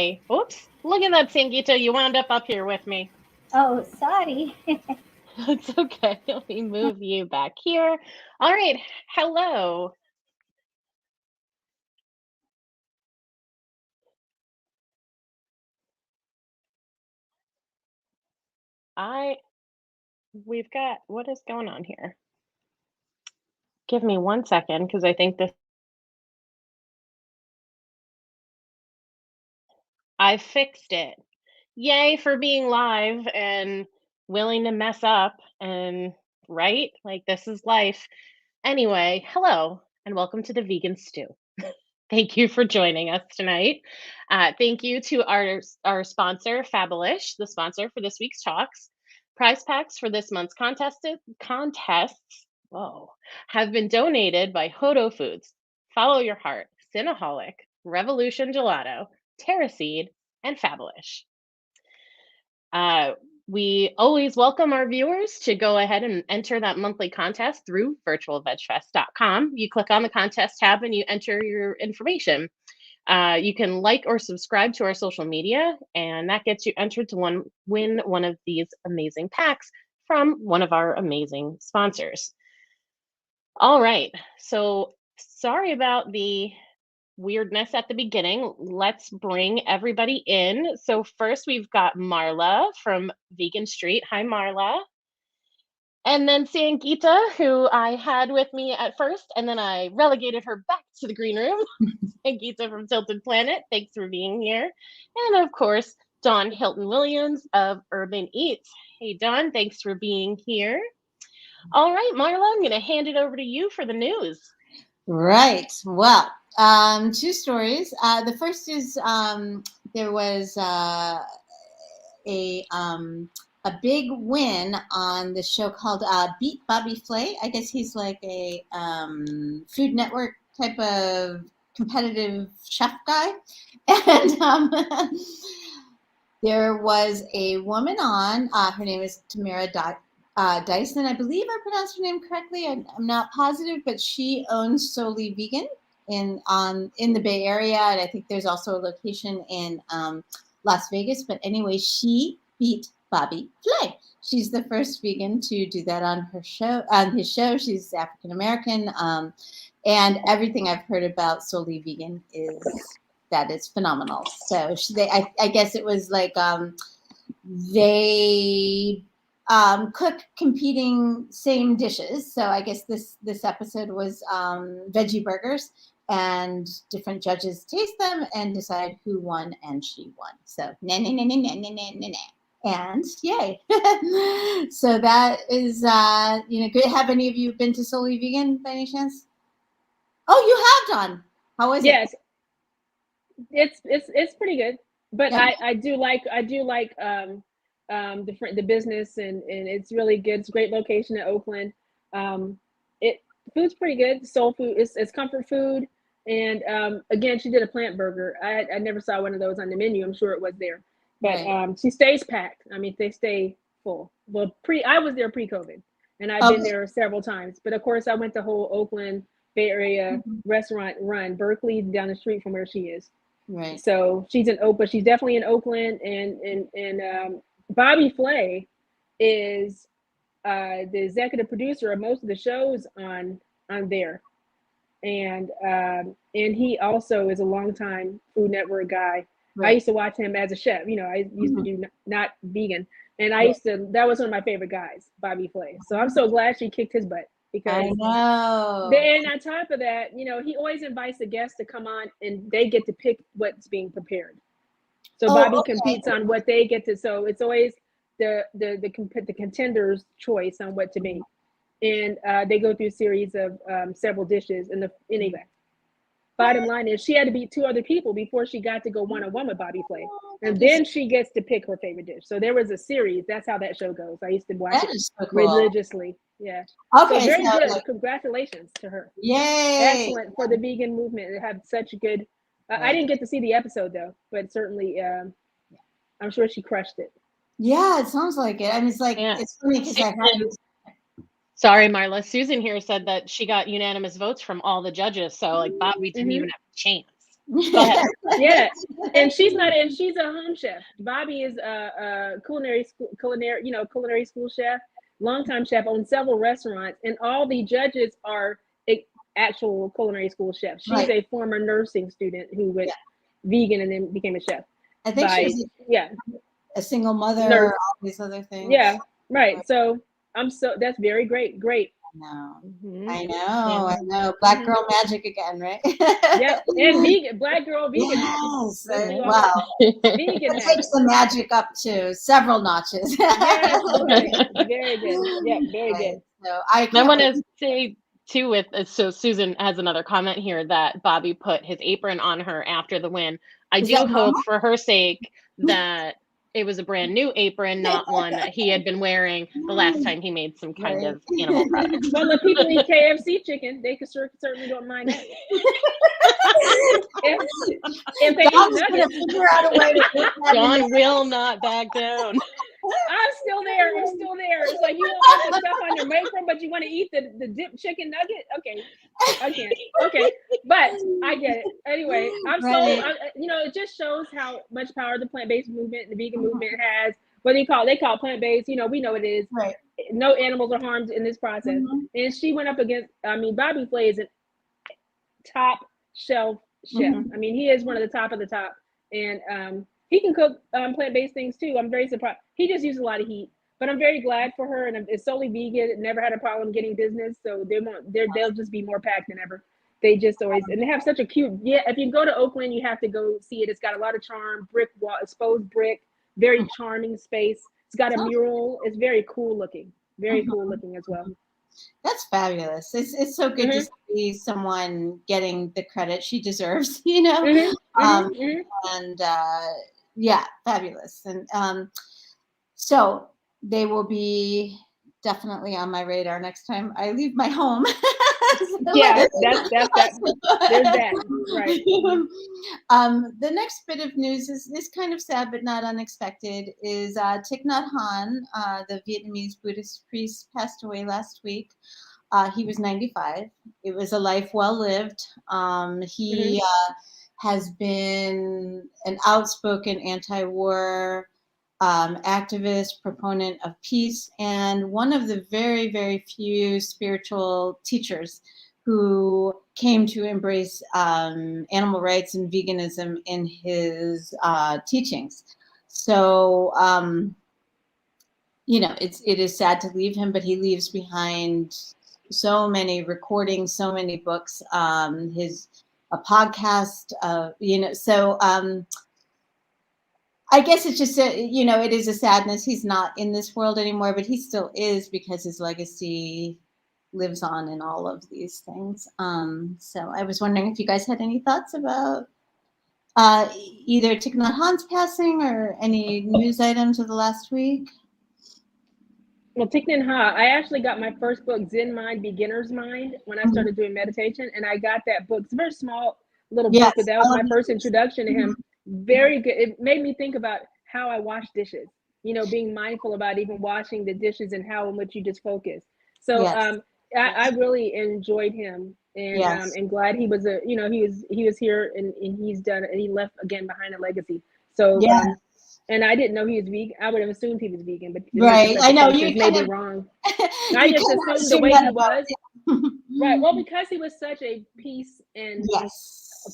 Hi. Oops. Look at that, Sangeeta. You wound up here with me. Oh, sorry. It's okay. Let me move you back here. All right. Hello. I we've got what is going on here? Give me 1 second because I think this I fixed it. Yay for being live and willing to mess up and right? Like this is life. Anyway, hello and welcome to the Vegan Stew. Thank you for joining us tonight. Thank you to our sponsor, Fabulous, the sponsor for this week's talks. Prize packs for this month's contests whoa, have been donated by Hodo Foods, Follow Your Heart, Cinnaholic, Revolution Gelato, Terraseed, and Fabulous. We always welcome our viewers to go ahead and enter that monthly contest through virtualvegfest.com. You click on the contest tab and you enter your information. You can like or subscribe to our social media, and that gets you entered to win one of these amazing packs from one of our amazing sponsors. All right, so sorry about the weirdness at the beginning. Let's bring everybody in. So first we've got Marla from Vegan Street. Hi, Marla. And then Sangeeta, who I had with me at first, and then I relegated her back to the green room. Sangeeta from Tilted Planet, thanks for being here. And of course, Dawn Hilton Williams of Urban Eats. Hey, Dawn, thanks for being here. All right, Marla, I'm going to hand it over to you for the news. Right. Well, two stories. The first is there was a big win on the show called Beat Bobby Flay. I guess he's like a Food Network type of competitive chef guy. And there was a woman on, her name is Tamara Dyson. I believe I pronounced her name correctly. I'm not positive, but she owns Solely Vegan in the Bay Area, and I think there's also a location in Las Vegas. But anyway, she beat Bobby Flay. She's the first vegan to do that on his show. She's African American, and everything I've heard about Solely Vegan is that it's phenomenal. So I guess it was like they cook competing same dishes. So I guess this episode was veggie burgers, and different judges taste them and decide who won, and she won. So and yay. So that is good. Have any of you been to Solely Vegan by any chance? Oh, you have, Dawn. How was it? Yes, it's pretty good. But yeah. I do like the business, and it's really good. It's a great location in Oakland. Food's pretty good. Soul food. It's comfort food. And again, she did a plant burger. I never saw one of those on the menu. I'm sure it was there, but right. She stays packed. I mean, they stay full. Well, I was there pre-COVID, and I've been there several times. But of course, I went the whole Oakland Bay Area restaurant run. Berkeley down the street from where she is. Right. So she's in Oakland. She's definitely in Oakland, and Bobby Flay is the executive producer of most of the shows on there, and he also is a longtime Food Network guy. Right. I used to watch him as a chef. I used to do not vegan, and that was one of my favorite guys, Bobby Flay. So I'm so glad she kicked his butt. Because I know. And on top of that, he always invites the guests to come on, and they get to pick what's being prepared. So Bobby competes on what they get to. So it's always the contender's choice on what to make, and they go through a series of several dishes. Anyway, bottom line is she had to beat 2 other people before she got to go one-on-one with Bobby Flay, and then she gets to pick her favorite dish. So there was a series. That's how that show goes. I used to watch it so religiously. Yeah. Okay. So very good. Congratulations to her. Yay! Excellent for the vegan movement. It had such a good. I didn't get to see the episode though, but certainly, I'm sure she crushed it. Yeah, it sounds like it. I mean, it's funny because I had. Sorry, Marla. Susan here said that she got unanimous votes from all the judges, so like Bobby didn't even have a chance. Go ahead. Yeah, and she's a home chef. Bobby is a culinary school chef, longtime chef, owns several restaurants, and all the judges are actual culinary school chefs. She's Right. a former nursing student who went vegan and then became a chef. I think she was a single mother, Nurse. all these other things. Yeah, right. So that's very great. No. Mhm. I know, Yeah. I know. Black girl magic again, right? Yep, and vegan, black girl vegan. Yes. magic. Wow. Vegan It takes the magic up to several notches. Yes, right. Very good. Yeah, very Right. good. So I want to say too, with so Susan has another comment here that Bobby put his apron on her after the win. I Is do that hope normal? for her sake that it was a brand new apron, not one that he had been wearing the last time he made some kind Right. of animal product. Well, if people eat KFC chicken, they could certainly don't mind that. if they Dawn's eat gonna nuggets, figure out a way to get that in Dawn will not back down. I'm still there. It's like you don't want the stuff on your apron, but you want to eat the dip chicken nugget. Okay, I can't. Okay, but I get it. Anyway, it just shows how much power the plant-based movement and the vegan movement has. What they call it plant-based. We know it is. Right. No animals are harmed in this process. And she went up against. Bobby Flay is a top shelf chef. He is one of the top of the top, and he can cook plant-based things too. I'm very surprised. He just uses a lot of heat, but I'm very glad for her. And it's solely vegan. Never had a problem getting business, so they'll just be more packed than ever. They just always, and they have such a cute. Yeah, if you go to Oakland, you have to go see it. It's got a lot of charm, brick wall, exposed brick, very charming space. It's got a mural. It's very cool looking. Very cool looking as well. That's fabulous. It's so good to see someone getting the credit she deserves, and fabulous. And so they will be definitely on my radar next time I leave my home. Yeah, that's there's that. Right. The next bit of news is kind of sad but not unexpected. Is Thich Nhat Hanh, the Vietnamese Buddhist priest, passed away last week. He was 95. It was a life well lived. He has been an outspoken anti-war activist, proponent of peace, and one of the very, very few spiritual teachers who came to embrace animal rights and veganism in his teachings. So, it is sad to leave him, but he leaves behind so many recordings, so many books, a podcast, so I guess it's just, it is a sadness. He's not in this world anymore, but he still is because his legacy lives on in all of these things. So I was wondering if you guys had any thoughts about either Thich Nhat Hanh's passing or any news items of the last week. Well, Thich Nhat Hanh, I actually got my first book, Zen Mind, Beginner's Mind, when I started doing meditation, and I got that book. It's a very small little book, but that was my first introduction to him. Very good. It made me think about how I wash dishes, being mindful about even washing the dishes and how in which you just focus. So I really enjoyed him, and glad he was he was here and he's done, and he left again behind a legacy. So and I didn't know he was vegan. I would have assumed he was vegan, but right, I know you may be wrong. I just assumed the way he was. Right. Well, because he was such a peace and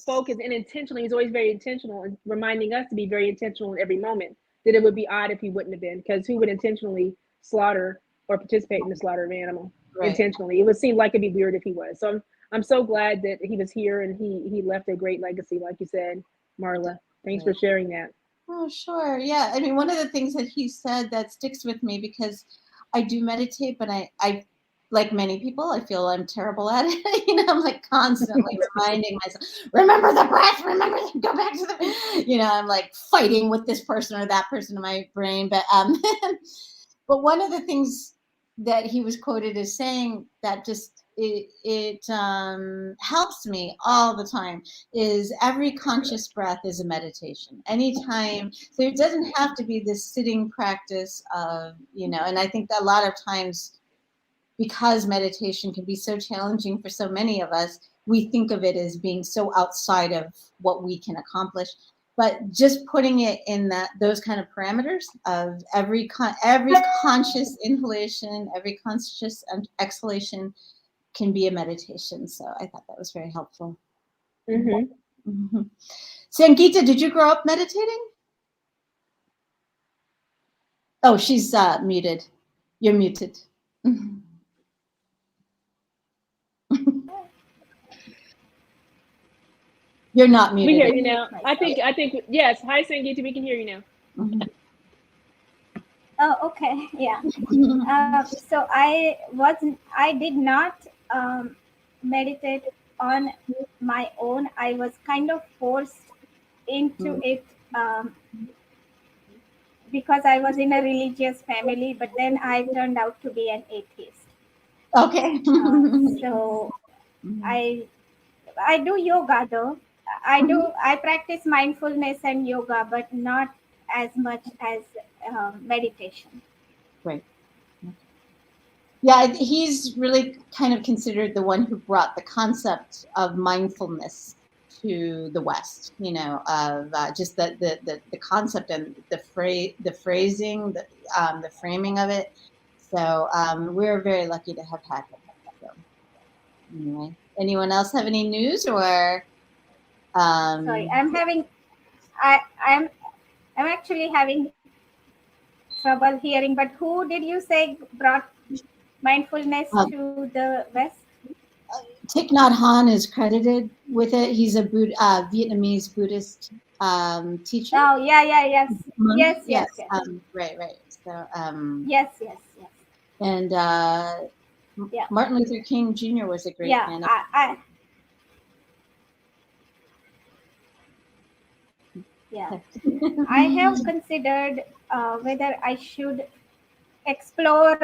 focus and intentional. He's always very intentional and reminding us to be very intentional in every moment. That it would be odd if he wouldn't have been, because who would intentionally slaughter or participate in the slaughter of an animal intentionally? It would seem like it'd be weird if he was. So I'm so glad that he was here and he left a great legacy, like you said, Marla. Thanks for sharing that. Oh, sure. Yeah. I mean, one of the things that he said that sticks with me, because I do meditate, but I like many people, I feel I'm terrible at it. I'm like constantly reminding myself, remember the breath, go back to the, I'm like fighting with this person or that person in my brain. But but one of the things that he was quoted as saying that just it helps me all the time is every conscious breath is a meditation. Anytime, so it doesn't have to be this sitting practice of, and I think that a lot of times, because meditation can be so challenging for so many of us, we think of it as being so outside of what we can accomplish. But just putting it in those kind of parameters of every conscious inhalation, every conscious exhalation can be a meditation. So I thought that was very helpful. Mm-hmm. Sangeeta, did you grow up meditating? Oh, she's muted. You're muted. You're not muted. We hear you now. I think yes. Hi, Sangeeta. We can hear you now. Oh, okay. Yeah. So I did not meditate on my own. I was kind of forced into it because I was in a religious family, but then I turned out to be an atheist. Okay. So I do yoga though. I practice mindfulness and yoga, but not as much as meditation. Right. Yeah, he's really kind of considered the one who brought the concept of mindfulness to the West. You know, of just the concept and the phrasing, the framing of it. So we're very lucky to have had him. So, anyway, anyone else have any news or? Sorry, I'm actually having trouble hearing. But who did you say brought mindfulness to the West? Thich Nhat Hanh is credited with it. He's a Vietnamese Buddhist teacher. Oh, yes. Right. So yes. And Martin Luther King Jr. was a great man. I have considered whether I should explore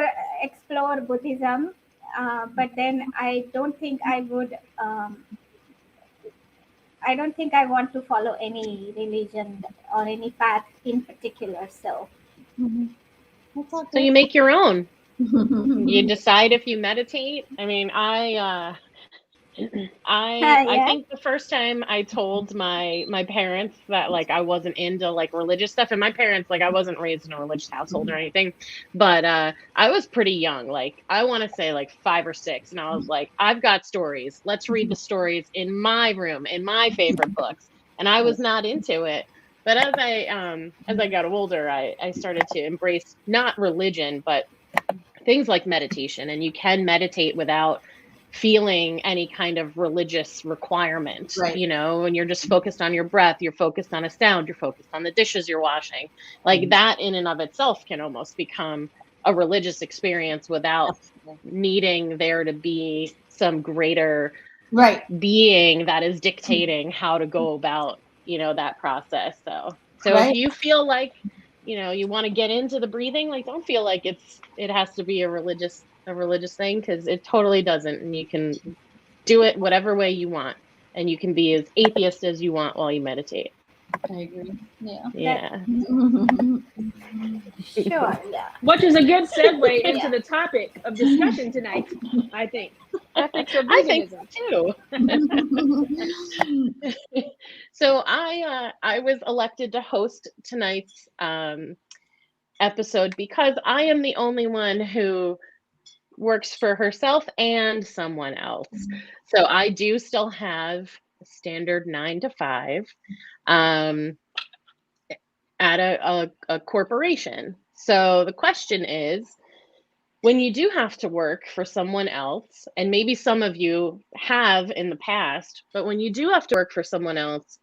Buddhism, but then I don't think I would. I don't think I want to follow any religion or any path in particular. So, so you make your own. You decide if you meditate. I mean, I think the first time I told my parents that like I wasn't into like religious stuff, and my parents, like I wasn't raised in a religious household or anything, but I was pretty young, like I want to say like 5 or 6, and I was like, I've got stories. Let's read the stories in my room, in my favorite books. And I was not into it. But as I got older, I started to embrace not religion, but things like meditation, and you can meditate without feeling any kind of religious requirement, right. You know, when you're just focused on your breath, you're focused on a sound, you're focused on the dishes you're washing, like that in and of itself can almost become a religious experience without needing there to be some greater being that is dictating how to go about, you know, that process. So if you feel like, you know, you want to get into the breathing, like don't feel like it has to be a religious thing, because it totally doesn't. And you can do it whatever way you want, and you can be as atheist as you want while you meditate. I agree. Yeah. Sure. Yeah. Which is a good segue into the topic of discussion tonight, I think. Ethics of veganism. I think so too. So I was elected to host tonight's episode because I am the only one who works for herself and someone else. So I do still have a standard 9 to 5 at a corporation. So the question is, when you do have to work for someone else, and maybe some of you have in the past, but when you do have to work for someone else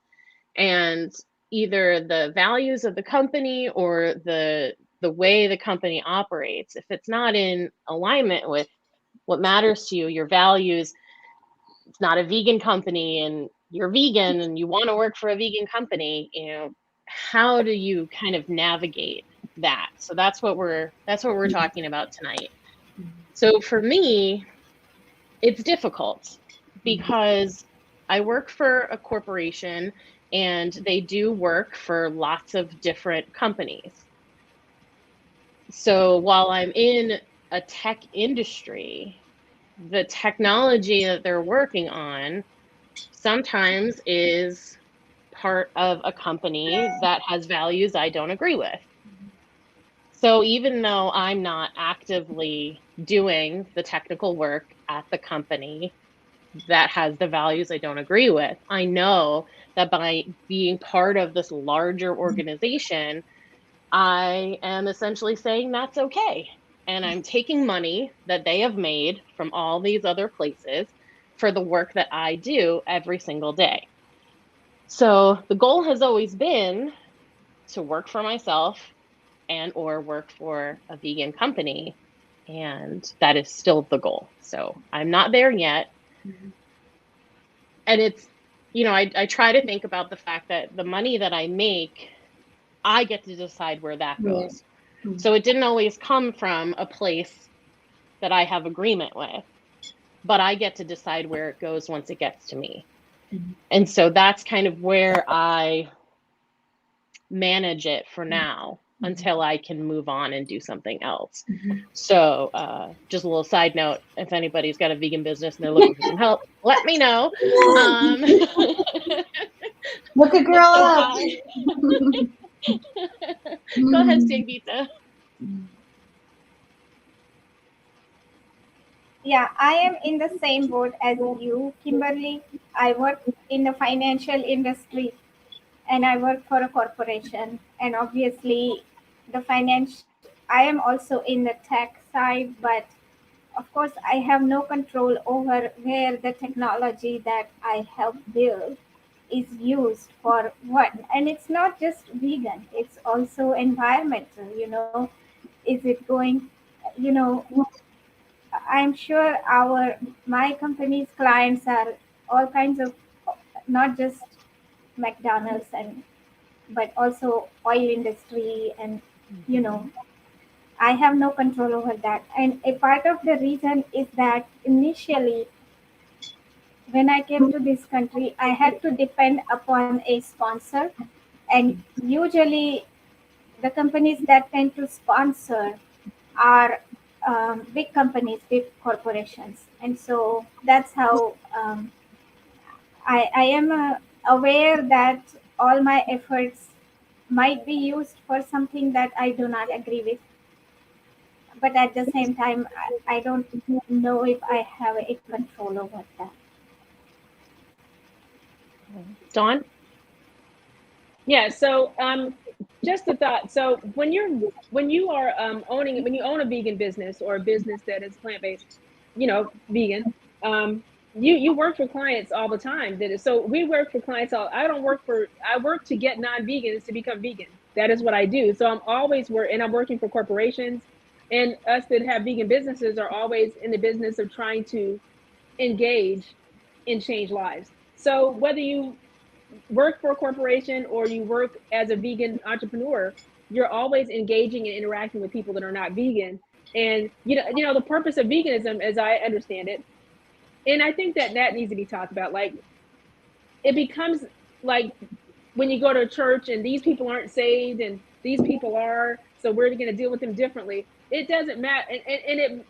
and either the values of the company or the way the company operates, if it's not in alignment with what matters to you, your values, it's not a vegan company and you're vegan and you want to work for a vegan company, you know, how do you kind of navigate that? So that's what we're talking about tonight. So for me, it's difficult because I work for a corporation and they do work for lots of different companies. So while I'm in a tech industry, the technology that they're working on sometimes is part of a company that has values I don't agree with. So even though I'm not actively doing the technical work at the company that has the values I don't agree with, I know that by being part of this larger organization, I am essentially saying that's okay. And I'm taking money that they have made from all these other places for the work that I do every single day. So the goal has always been to work for myself and or work for a vegan company, and that is still the goal. So I'm not there yet. And it's, I try to think about the fact that the money that I make, I get to decide where that goes. So it didn't always come from a place that I have agreement with, but I get to decide where it goes once it gets to me. And so that's kind of where I manage it for now until I can move on and do something else. So just a little side note, if anybody's got a vegan business and they're looking for some help, let me know. Look a girl up. Go ahead, Sangeeta. Yeah, I am in the same boat as you, Kimberly. I work in the financial industry and I work for a corporation. And obviously, I am also in the tech side, but of course, I have no control over where the technology that I help build is used for what. And it's not just vegan, it's also environmental, Is it going, you know, I'm sure my company's clients are all kinds of, not just McDonald's but also oil industry and I have no control over that. And a part of the reason is that initially when I came to this country, I had to depend upon a sponsor, and usually the companies that tend to sponsor are big companies, big corporations, and so that's how I am aware that all my efforts might be used for something that I do not agree with. But at the same time, I don't know if I have a control over that. Dawn? Yeah. So just a thought. So when you own a vegan business or a business that is plant-based, vegan, you work for clients all the time. So we work for clients. I work to get non-vegans to become vegan. That is what I do. So I'm always and I'm working for corporations, and us that have vegan businesses are always in the business of trying to engage and change lives. So whether you work for a corporation or you work as a vegan entrepreneur, you're always engaging and interacting with people that are not vegan. And the purpose of veganism, as I understand it, and I think that needs to be talked about. Like, it becomes like when you go to a church and these people aren't saved and these people are, so we're going to deal with them differently. It doesn't matter, and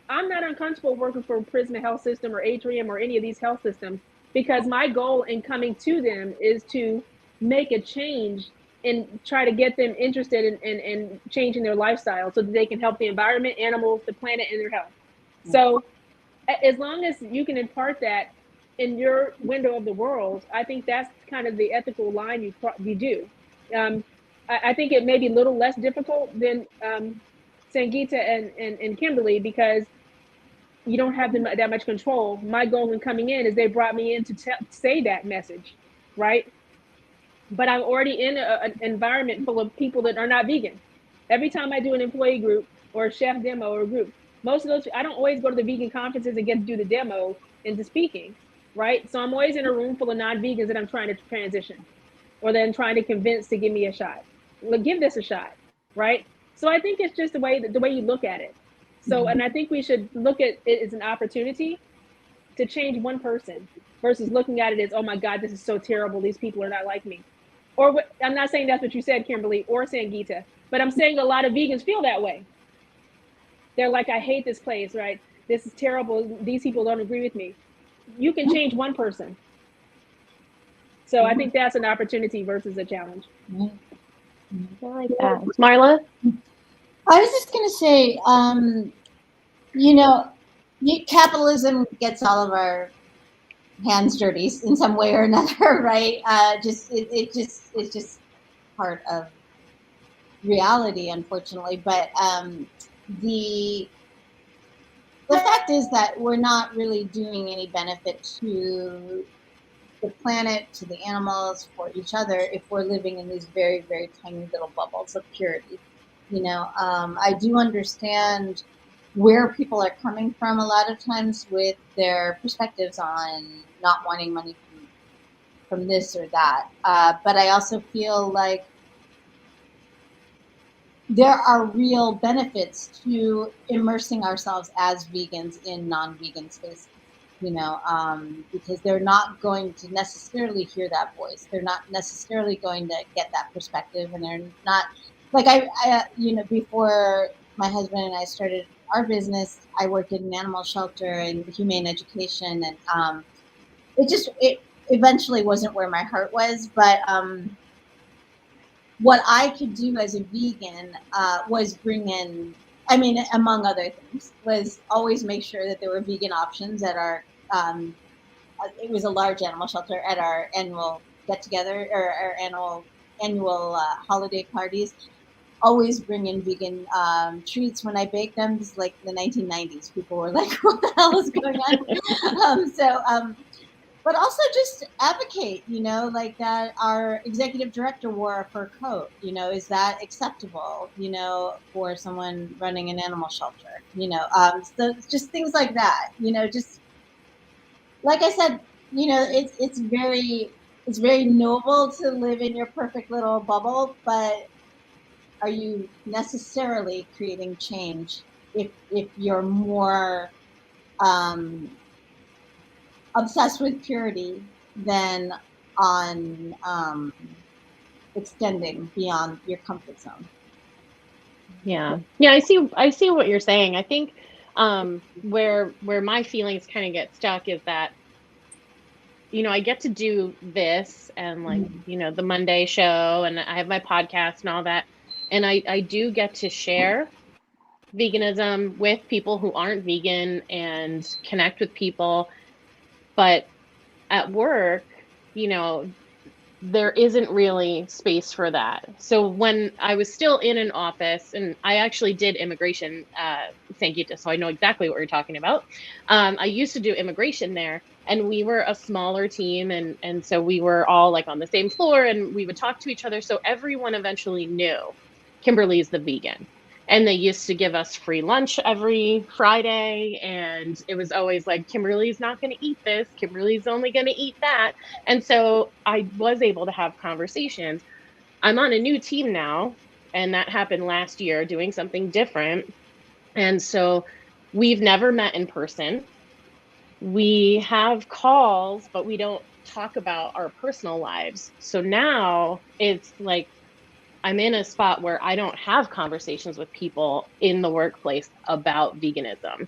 I'm not uncomfortable working for Prisma Health System or Atrium or any of these health systems, because my goal in coming to them is to make a change and try to get them interested in changing their lifestyle so that they can help the environment, animals, the planet, and their health. So as long as you can impart that in your window of the world, I think that's kind of the ethical line you do. I think it may be a little less difficult than Sangeeta and Kimberly, because you don't have that much control. My goal in coming in is they brought me in to say that message, right? But I'm already in an environment full of people that are not vegan. Every time I do an employee group or a chef demo or a group, most of those, I don't always go to the vegan conferences and get to do the demo into speaking, right? So I'm always in a room full of non-vegans that I'm trying to transition, or then trying to convince to give me a shot. Give this a shot, right? So I think it's just the way you look at it. So, and I think we should look at it as an opportunity to change one person versus looking at it as, oh my God, this is so terrible. These people are not like me. Or I'm not saying that's what you said, Kimberly or Sangeeta, but I'm saying a lot of vegans feel that way. they're like, I hate this place, right? This is terrible. These people don't agree with me. You can change one person. So I think that's an opportunity versus a challenge. I like that. Marla? I was just going to say, capitalism gets all of our hands dirty in some way or another, right? It's just part of reality, unfortunately. But the fact is that we're not really doing any benefit to the planet, to the animals, for each other, if we're living in these very, very tiny little bubbles of purity. I do understand where people are coming from a lot of times with their perspectives on not wanting money from this or that. But I also feel like there are real benefits to immersing ourselves as vegans in non-vegan spaces, because they're not going to necessarily hear that voice. They're not necessarily going to get that perspective, and they're not like before my husband and I started our business, I worked in an animal shelter and humane education, and it eventually wasn't where my heart was, but what I could do as a vegan was bring in, among other things, was always make sure that there were vegan options at our, it was a large animal shelter, at our annual get together or our annual holiday parties. Always bring in vegan treats when I bake them. This is like the 1990s. People were like, what the hell is going on? But also just advocate, like that our executive director wore a fur coat, is that acceptable, for someone running an animal shelter, so just things like that, just like I said, it's very noble to live in your perfect little bubble, but are you necessarily creating change if you're more obsessed with purity than on extending beyond your comfort zone? Yeah, I see what you're saying. I think where my feelings kind of get stuck is that I get to do this and like the Monday show, and I have my podcast and all that, and I do get to share veganism with people who aren't vegan and connect with people, but at work, there isn't really space for that. So when I was still in an office, and I actually did immigration, Sangeeta, so I know exactly what you're talking about. I used to do immigration there, and we were a smaller team, and so we were all like on the same floor, and we would talk to each other. So everyone eventually knew Kimberly's the vegan. And they used to give us free lunch every Friday. And it was always like, Kimberly's not going to eat this. Kimberly's only going to eat that. And so I was able to have conversations. I'm on a new team now, and that happened last year, doing something different. And so we've never met in person. We have calls, but we don't talk about our personal lives. So now it's like, I'm in a spot where I don't have conversations with people in the workplace about veganism.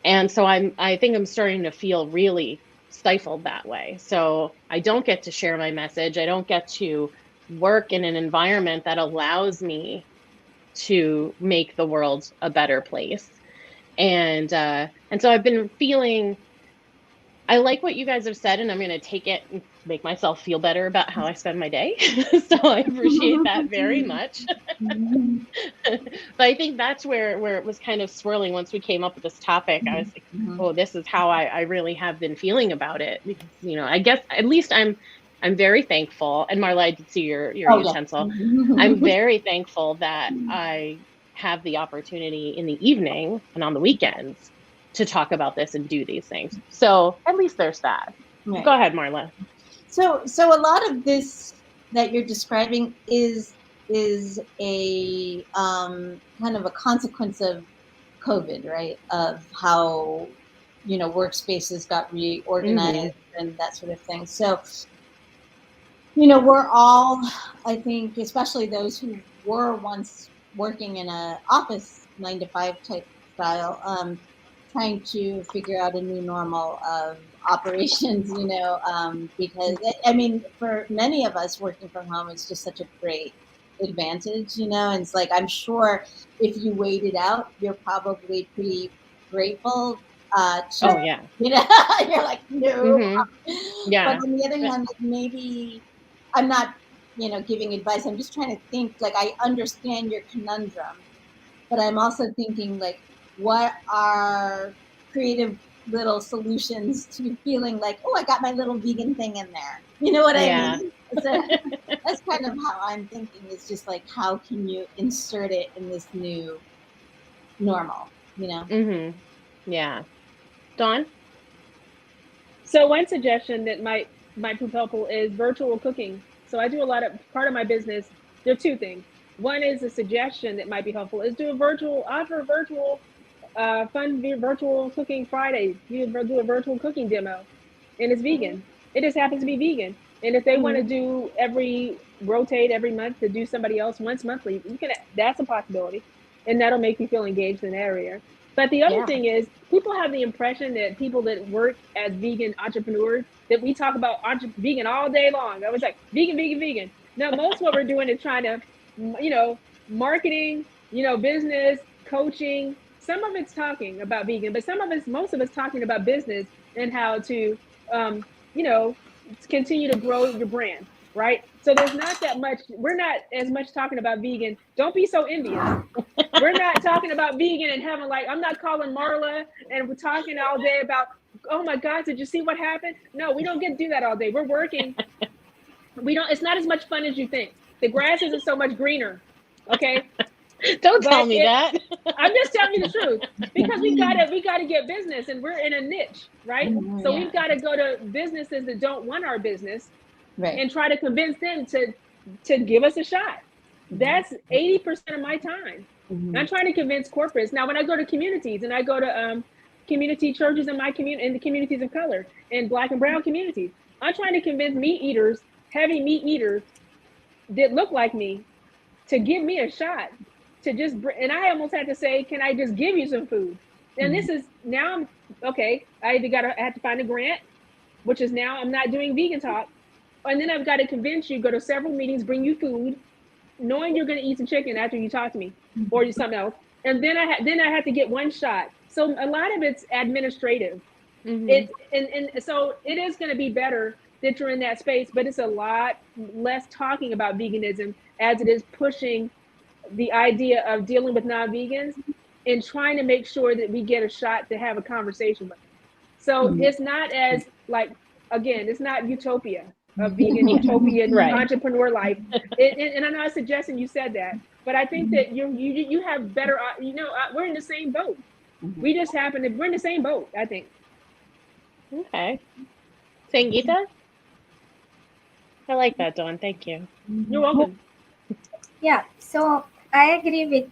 And so I think I'm starting to feel really stifled that way. So I don't get to share my message. I don't get to work in an environment that allows me to make the world a better place. And so I've been feeling, I like what you guys have said, and I'm going to take it and make myself feel better about how I spend my day. So I appreciate that very much. But I think that's where it was kind of swirling once we came up with this topic. I was like, oh, this is how I really have been feeling about it. Because, I guess at least I'm very thankful. And Marla, I did see your utensil. I'm very thankful that I have the opportunity in the evening and on the weekends to talk about this and do these things. So at least there's that. Right. Go ahead, Marla. So a lot of this that you're describing is a kind of a consequence of COVID, right? Of how workspaces got reorganized and that sort of thing. So we're all, I think, especially those who were once working in a office 9 to 5 type lifestyle, trying to figure out a new normal of operations, because I mean, for many of us working from home, it's just such a great advantage, and it's like, I'm sure if you weighed it out, you're probably pretty grateful to, Oh yeah. you're like, no. Yeah. But on the other hand, like, maybe I'm not, giving advice. I'm just trying to think, like, I understand your conundrum, but I'm also thinking, like, what are creative little solutions to feeling like, oh, I got my little vegan thing in there. You know what I mean? So that's kind of how I'm thinking, is just like, how can you insert it in this new normal, Yeah. Dawn? So one suggestion that might prove helpful is virtual cooking. So I do part of my business. There are two things. One is a suggestion that might be helpful is offer virtual fun virtual cooking Fridays. You do a virtual cooking demo, and it's vegan. It just happens to be vegan. And if they want to do rotate every month to do somebody else once monthly, that's a possibility, and that'll make you feel engaged in the area. But the other thing is, people have the impression that people that work as vegan entrepreneurs, that we talk about vegan all day long. I was like, vegan, vegan, vegan. No, most what we're doing is trying to, marketing, business, coaching. Some of it's talking about vegan, but most of us talking about business and how to, you know, continue to grow your brand, right? So there's not that much, we're not as much talking about vegan. Don't be so envious. We're not talking about vegan and having I'm not calling Marla and we're talking all day about, oh my God, did you see what happened? No, we don't get to do that all day. We're working. It's not as much fun as you think. The grass isn't so much greener. Okay. Don't tell me that. I'm just telling you the truth, because we gotta get business, and we're in a niche, right? So we've got to go to businesses that don't want our business, right, and try to convince them to give us a shot. That's 80% of my time. I'm trying to convince corporates. Now, when I go to communities and I go to community churches in my community, in the communities of color and Black and brown communities, I'm trying to convince meat eaters, heavy meat eaters that look like me, to give me a shot, and I almost had to say, can I just give you some food? And this is now, I had to find a grant, which is now I'm not doing vegan talk. And then I've got to convince you, go to several meetings, bring you food, knowing you're going to eat some chicken after you talk to me or do something else. And then I had to get one shot. So a lot of it's administrative. And so it is going to be better that you're in that space, but it's a lot less talking about veganism as it is pushing the idea of dealing with non-vegans and trying to make sure that we get a shot to have a conversation with them. So it's not as it's not utopia, a vegan utopian entrepreneur life. And I'm not suggesting you said that, but I think that you have better, we're in the same boat. We just we're in the same boat, I think. Okay. Sangeeta? I like that, Dawn. Thank you. You're welcome. Yeah, so I agree with,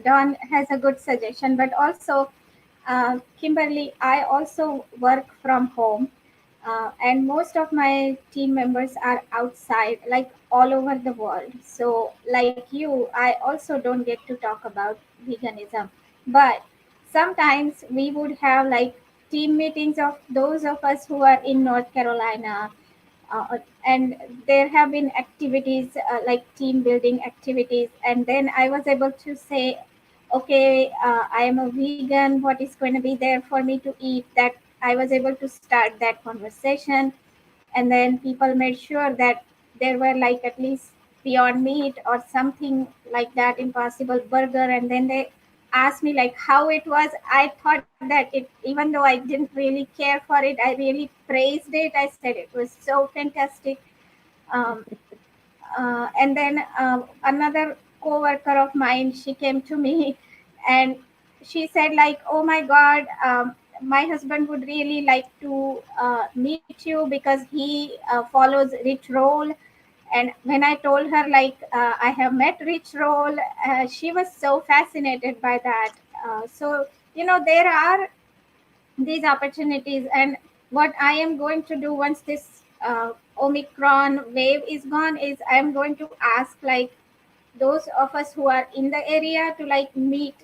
Dawn has a good suggestion, but also, Kimberly, I also work from home, and most of my team members are outside, like all over the world. So, like you, I also don't get to talk about veganism, but sometimes we would have like team meetings of those of us who are in North Carolina, and there have been activities like team building activities, and then I was able to say, okay, I am a vegan, what is going to be there for me to eat? That I was able to start that conversation, and then people made sure that there were like at least Beyond Meat or something like that, Impossible Burger, and then they asked me like how it was. I thought that it, even though I didn't really care for it, I really praised it. I said it was so fantastic. um, and then another coworker of mine, she came to me and she said like, oh my God, my husband would really like to meet you because he follows Rich Roll. And when I told her like I have met Rich Roll, she was so fascinated by that. So there are these opportunities, and what I am going to do once this Omicron wave is gone is I am going to ask like those of us who are in the area to like meet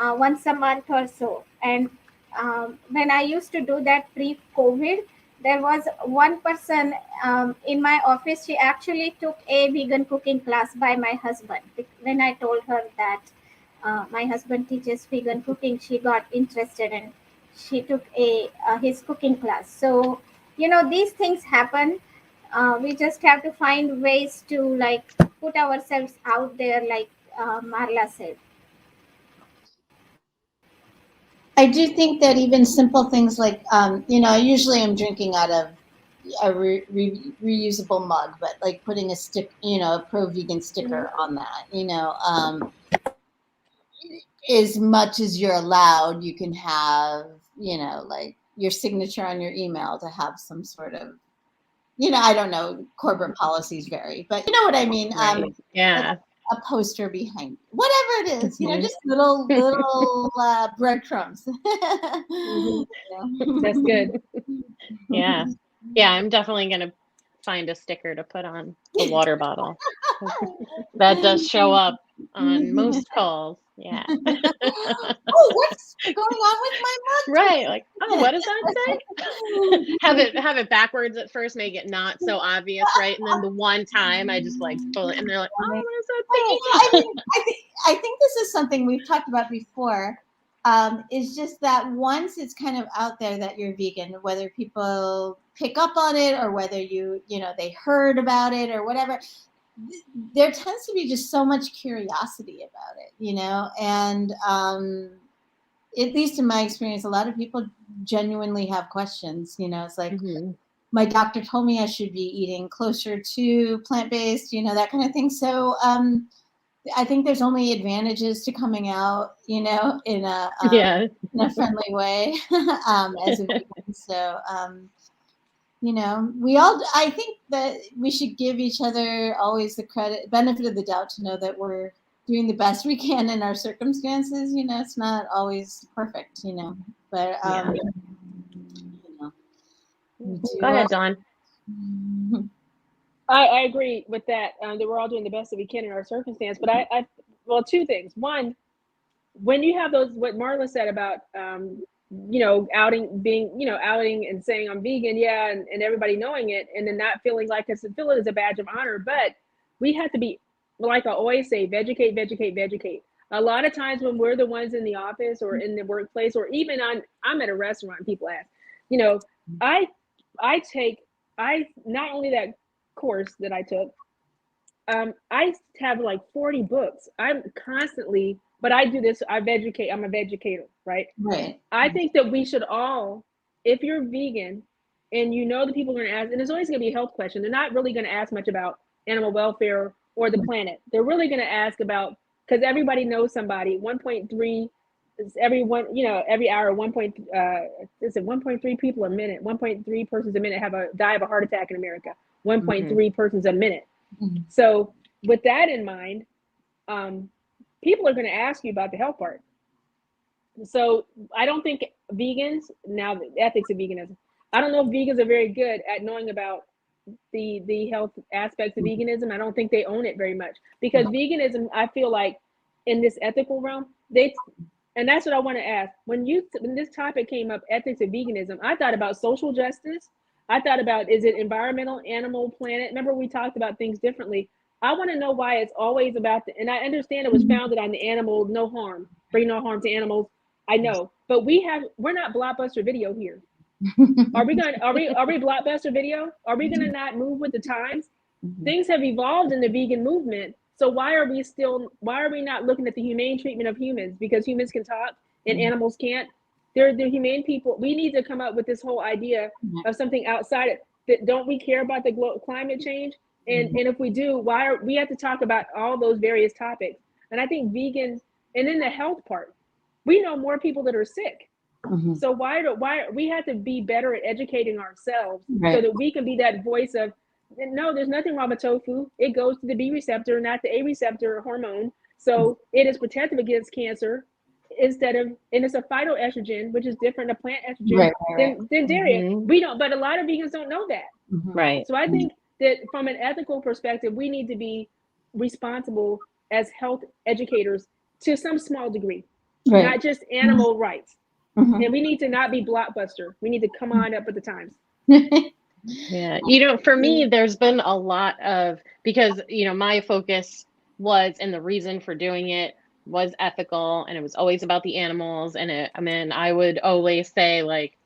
once a month or so. And when I used to do that pre-COVID, there was one person in my office. She actually took a vegan cooking class by my husband. When I told her that my husband teaches vegan cooking, she got interested and she took a his cooking class. So these things happen. We just have to find ways to like put ourselves out there, like Marla said. I do think that even simple things like, usually I'm drinking out of a reusable mug, but like putting a pro-vegan sticker on that, as much as you're allowed, you can have, like your signature on your email to have some sort of, I don't know, corporate policies vary, but you know what I mean? Right. Yeah. Like a poster behind, whatever it is, just little breadcrumbs. That's good. Yeah. Yeah, I'm definitely going to find a sticker to put on the water bottle. That does show up on most calls. Yeah. Oh, what's going on with my mug? Right. Like, oh, what does that say? have it backwards at first, make it not so obvious, right? And then the one time I just like pull it and they're like, oh, what does that say? I think this is something we've talked about before. Is just that once it's kind of out there that you're vegan, whether people pick up on it or whether they heard about it or whatever, there tends to be just so much curiosity about it, and at least in my experience, a lot of people genuinely have questions. It's like, my doctor told me I should be eating closer to plant-based, that kind of thing. So I think there's only advantages to coming out, in a friendly way as a vegan. So, I think that we should give each other always the benefit of the doubt to know that we're doing the best we can in our circumstances. It's not always perfect, but, Go ahead, Dawn. I agree with that. That we're all doing the best that we can in our circumstance. But well, two things. One, when you have those, what Marla said about, outing and saying I'm vegan, and everybody knowing it, and then not feeling like feel it as a badge of honor. But we have to be, like I always say, vegetate. A lot of times when we're the ones in the office or in the workplace, or even I'm at a restaurant, people ask, I not only that course that I took, I have like 40 books. I'm constantly, but I do this, I'm a vegucator, right? Right. I think that we should all, if you're vegan and the people are going to ask, and it's always going to be a health question, they're not really going to ask much about animal welfare or the planet. They're really going to ask about, because everybody knows somebody, 1.3 every hour, 1.3 people a minute, 1.3 persons a minute die of a heart attack in America, 1.3 persons a minute. So with that in mind, people are going to ask you about the health part. So I don't think vegans, now the ethics of veganism, I don't know if vegans are very good at knowing about the health aspects of veganism. I don't think they own it very much, because veganism, I feel like in this ethical realm, and that's what I want to ask. When this topic came up, ethics of veganism, I thought about social justice. I thought about, is it environmental, animal, planet? Remember, we talked about things differently. I want to know why it's always about and I understand it was founded on the animal, no harm, bring no harm to animals. I know, but we're not Blockbuster Video here. Are we Blockbuster Video? Are we going to not move with the times? Things have evolved in the vegan movement. So why are we not looking at the humane treatment of humans? Because humans can talk and animals can't. They're humane people. We need to come up with this whole idea of something outside it. Don't we care about the climate change? And if we do, we have to talk about all those various topics? And I think vegans, and then the health part, we know more people that are sick. So why we have to be better at educating ourselves, so that we can be that voice of, no, there's nothing wrong with tofu. It goes to the B receptor, not the A receptor hormone. So it is protective against cancer and it's a phytoestrogen, which is different, a plant estrogen than dairy. We don't, but a lot of vegans don't know that. Right. So I think that from an ethical perspective, we need to be responsible as health educators to some small degree. Right. not just animal rights. Mhm. And we need to not be Blockbuster. We need to come on up with the times. Yeah. For me, there's been a lot of, because, my focus was, and the reason for doing it was ethical, and it was always about the animals. And I would always say, like,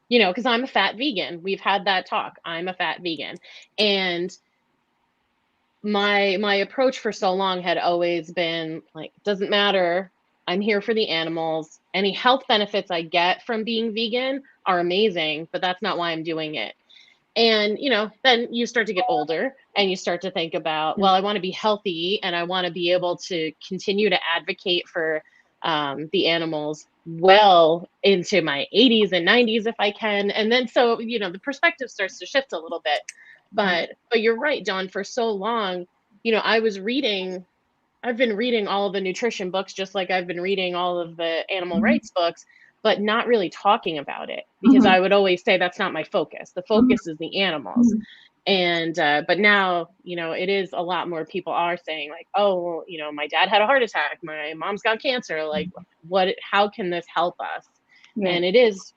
because I'm a fat vegan. We've had that talk. I'm a fat vegan. And my approach for so long had always been like, doesn't matter. I'm here for the animals. Any health benefits I get from being vegan are amazing, but that's not why I'm doing it. And, then you start to get older and you start to think about, well, I want to be healthy and I want to be able to continue to advocate for the animals well into my 80s and 90s if I can. And then so, the perspective starts to shift a little bit. But you're right, Dawn, for so long, I've been reading all of the nutrition books, just like I've been reading all of the animal rights books, but not really talking about it, because I would always say that's not my focus. The focus is the animals. And but now, it is a lot more people are saying, like, oh, well, my dad had a heart attack, my mom's got cancer, like, how can this help us? Right. And it is,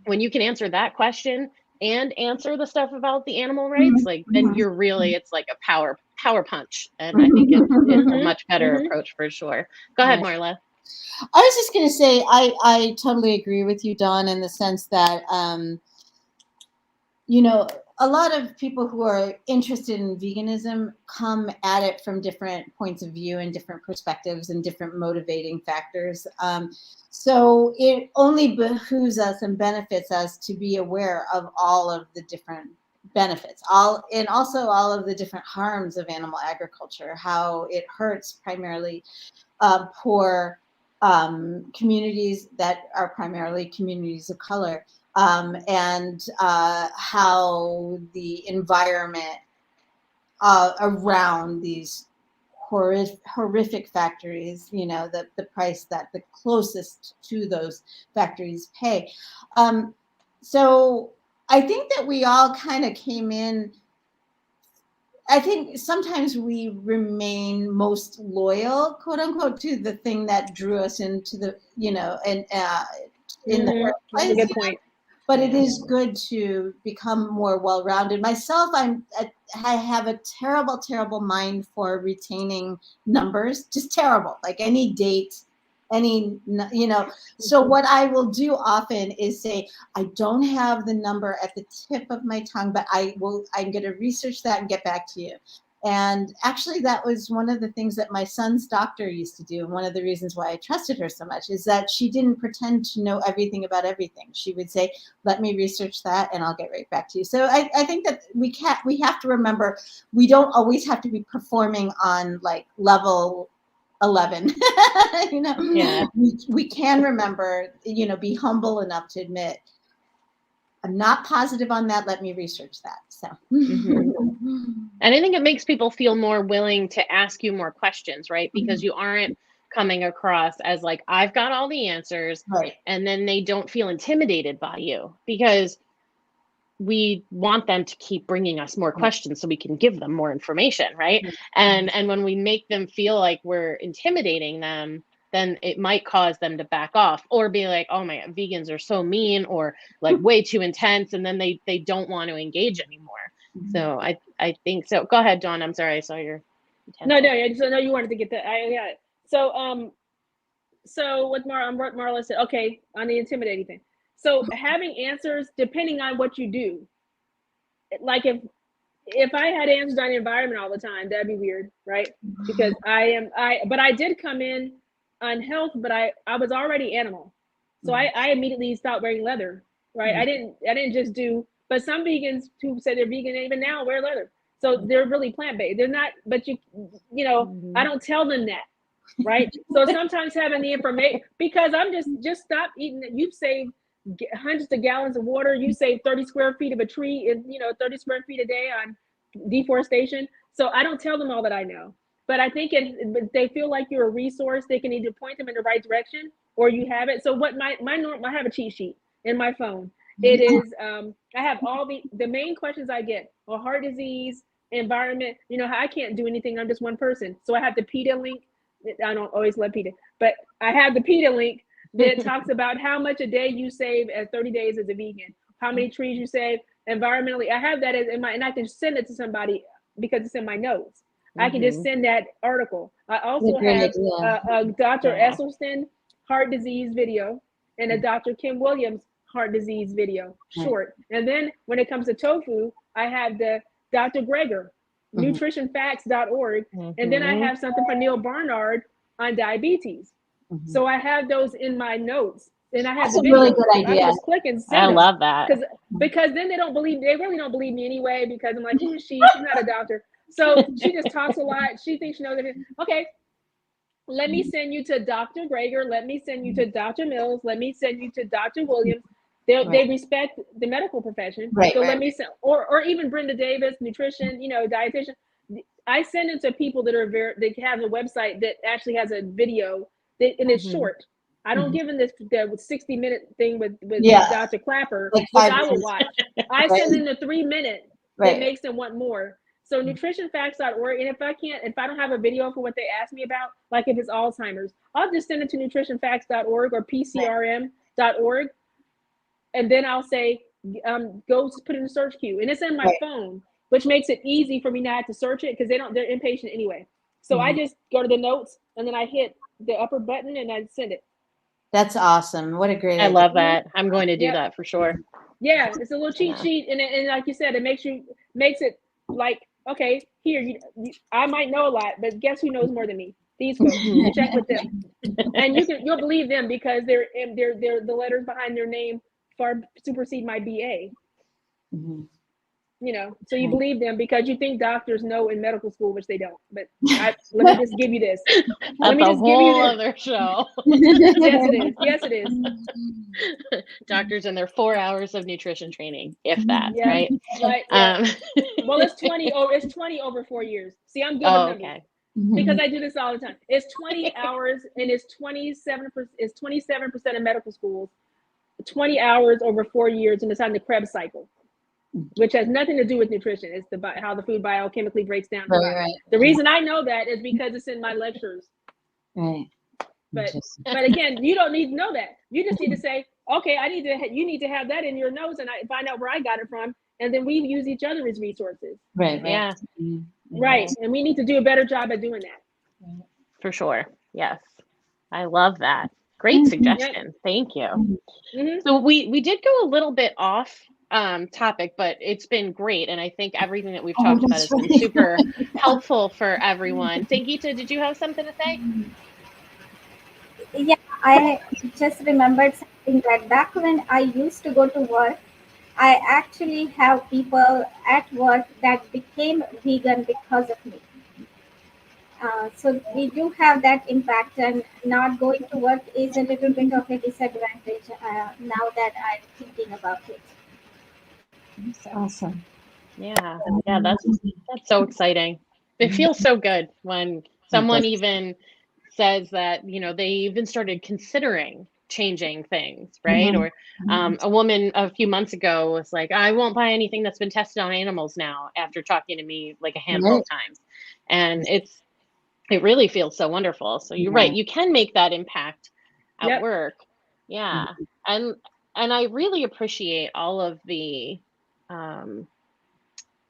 when you can answer that question and answer the stuff about the animal rights, like, then you're really, it's like a power punch. And I think it's a much better approach for sure. Go ahead, Marla. I was just going to say, I totally agree with you, Dawn, in the sense that, a lot of people who are interested in veganism come at it from different points of view and different perspectives and different motivating factors. So it only behooves us and benefits us to be aware of all of the different benefits, and also all of the different harms of animal agriculture, how it hurts primarily poor communities that are primarily communities of color. And how the environment around these horrific factories, the price that the closest to those factories pay. So I think that we all kind of came in. I think sometimes we remain most loyal, quote unquote, to the thing that drew us into the, and in the first place. That's a good point. But it is good to become more well-rounded. Myself, I have a terrible, terrible mind for retaining numbers, just terrible, like any date, So what I will do often is say, I don't have the number at the tip of my tongue, but I'm going to research that and get back to you. And actually, that was one of the things that my son's doctor used to do. And one of the reasons why I trusted her so much is that she didn't pretend to know everything about everything. She would say, let me research that and I'll get right back to you. So I think that we have to remember, we don't always have to be performing on like level 11. Yeah. We can remember, be humble enough to admit, I'm not positive on that. Let me research that. So, and I think it makes people feel more willing to ask you more questions, right? Because you aren't coming across as like, I've got all the answers, right. And then they don't feel intimidated by you, because we want them to keep bringing us more questions so we can give them more information, right? And when we make them feel like we're intimidating them, then it might cause them to back off or be like, oh my God, vegans are so mean or like way too intense. And then they don't want to engage anymore. So I think so. Go ahead, Dawn. I'm sorry. I saw your. No, I just know you wanted to get that. Yeah. So what Marla said, okay, on the intimidating thing. So having answers, depending on what you do, like if I had answers on the environment all the time, that'd be weird, right? Because but I did come in on health, but I was already animal. So I immediately stopped wearing leather, right? I didn't just do, but some vegans who say they're vegan even now wear leather. So they're really plant-based. They're not, but I don't tell them that, right? So sometimes having the information, because I'm just stop eating it. You've saved hundreds of gallons of water. You save 30 square feet of a tree, and 30 square feet a day on deforestation. So I don't tell them all that I know, but I think if they feel like you're a resource, they can either point them in the right direction or you have it. So what I have a cheat sheet in my phone. It is I have all the main questions I get are heart disease, environment. I can't do anything. I'm just one person, so I have the PETA link I don't always love PETA, but I have the PETA link that talks about how much a day you save as 30 days as a vegan, how many trees you save environmentally. I have that in my, and I can send it to somebody because it's in my notes. I can just send that article. I also have a Dr. Esselstyn heart disease video and a Dr. Kim Williams heart disease video, short. And then when it comes to tofu, I have the Dr. Greger, nutritionfacts.org. And then I have something from Neil Barnard on diabetes. So I have those in my notes. And I have That's a really good idea. I just click and send I them. love that. Because then they really don't believe me anyway, because I'm like, who is she? She's not a doctor. So she just talks a lot. She thinks she knows everything. Okay, let me send you to Dr. Greger. Let me send you to Dr. Mills. Let me send you to Dr. Williams. They respect the medical profession. So let me send, or even Brenda Davis, nutrition, dietitian. I send them to people that are they have a website that actually has a video and it's short. I don't give them the 60-minute thing with Dr. Clapper, which I will watch. I send them the 3-minute that makes them want more. So nutritionfacts.org, and if I don't have a video for what they ask me about, like if it's Alzheimer's, I'll just send it to nutritionfacts.org or pcrm.org, and then I'll say, go put it in the search queue, and it's in my phone, which makes it easy for me not to have to search it because they're impatient anyway. So I just go to the notes and then I hit the upper button and I send it. That's awesome. What a great idea. I love that. I'm going to do that for sure. Yeah, it's a little cheat sheet, and like you said, it makes it like, okay, here, I might know a lot, but guess who knows more than me? These folks. Check with them, and you'll believe them because they're the letters behind their name far supersede my BA. So you believe them because you think doctors know in medical school, which they don't. But let me just give you this. That's a whole other show. Yes, it is. Doctors and their 4 hours of nutrition training, if that, right? Well, it's 20 over 4 years. See, I'm good with numbers. Okay. Because I do this all the time. It's 20 hours and it's 27% of medical schools, 20 hours over 4 years, and it's on the Krebs cycle, which has nothing to do with nutrition. It's how the food biochemically breaks down. The reason I know that is because it's in my lectures. Right. But again, you don't need to know that. You just need to say, okay, you need to have that in your notes, and I find out where I got it from, and then we use each other as resources. Right. Yeah. Right. And we need to do a better job at doing that. For sure. Yes. I love that. Great suggestion. Thank you. So we did go a little bit off topic, but it's been great. And I think everything that we've talked about has been super helpful for everyone. Sangeeta, did you have something to say? Yeah, I just remembered something that back when I used to go to work, I actually have people at work that became vegan because of me. So we do have that impact, and not going to work is a little bit of a disadvantage now that I'm thinking about it. That's awesome. Yeah, that's so exciting. It feels so good when someone even says that, they even started considering changing things, right? Or a woman a few months ago was like, I won't buy anything that's been tested on animals now, after talking to me like a handful of times. And it really feels so wonderful. So you're right, you can make that impact at work. Yeah. And I really appreciate all of the kind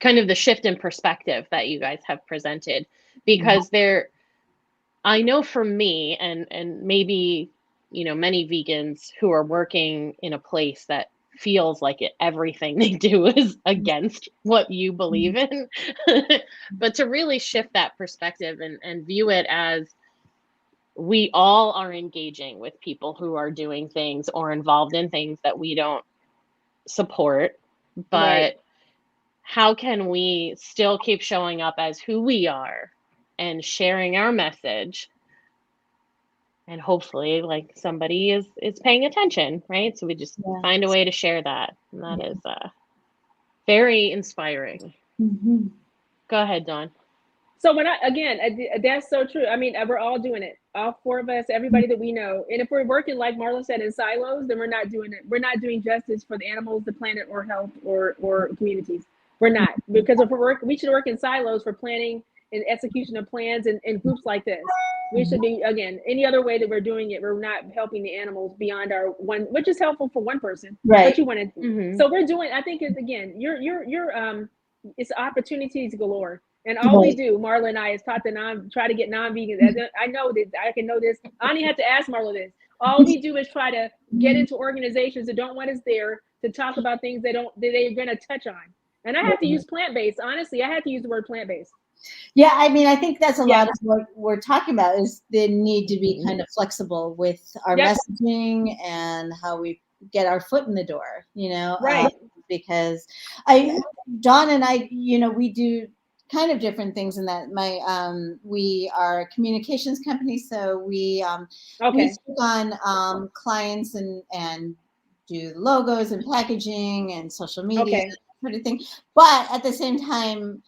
of the shift in perspective that you guys have presented, because I know for me and maybe, many vegans who are working in a place that feels like everything they do is against what you believe in, but to really shift that perspective and view it as we all are engaging with people who are doing things or involved in things that we don't support, but how can we still keep showing up as who we are and sharing our message, and hopefully like somebody is paying attention, right? So we just find a way to share that, and that is very inspiring. Go ahead, Dawn. So that's so true. I mean, we're all doing it, all four of us, everybody that we know. And if we're working, like Marla said, in silos, then we're not doing it. We're not doing justice for the animals, the planet, or health, or communities. We're not, because if we should work in silos for planning and execution of plans and groups like this. We should be, again, any other way that we're doing it, we're not helping the animals beyond our one, which is helpful for one person, Right. but you want to. So we're doing. I think it's, again, it's opportunities galore, and all we do, Marla and I, is try to get non-vegans. I know that I can know this. I don't even have to ask Marla this. All we do is try to get into organizations that don't want us there to talk about things they're going to touch on. And I have to use plant-based. Honestly, I have to use the word plant-based. Yeah, I mean, I think that's a lot of what we're talking about, is the need to be kind of flexible with our messaging and how we get our foot in the door, you know, because Dawn and I, you know, we do kind of different things in that. We are a communications company, so we take on clients and do logos and packaging and social media, that sort of thing. But at the same time,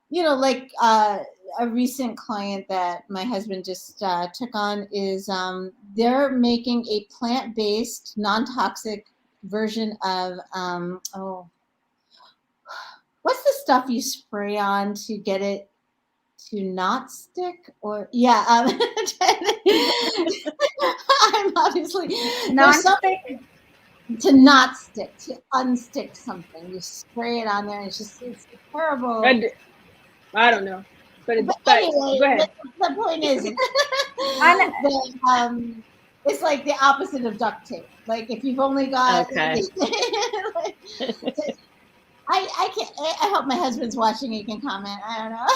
you know, like a recent client that my husband just took on is they're making a plant-based, non-toxic version of what's the stuff you spray on to get it to not stick? Or I'm obviously non-stick. To not stick, to unstick something. You spray it on there, and it's terrible. I don't know, but anyway, go ahead. The point is, it's like the opposite of duct tape. Like if you've only got, I can't. I hope my husband's watching. He can comment. I don't know.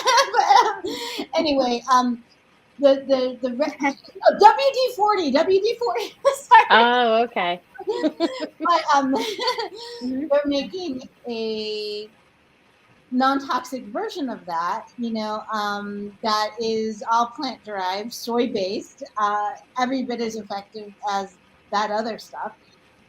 But anyway, the WD-40. Sorry. Oh, okay. But they're making a non-toxic version of that, you know, that is all plant-derived, soy-based, every bit as effective as that other stuff.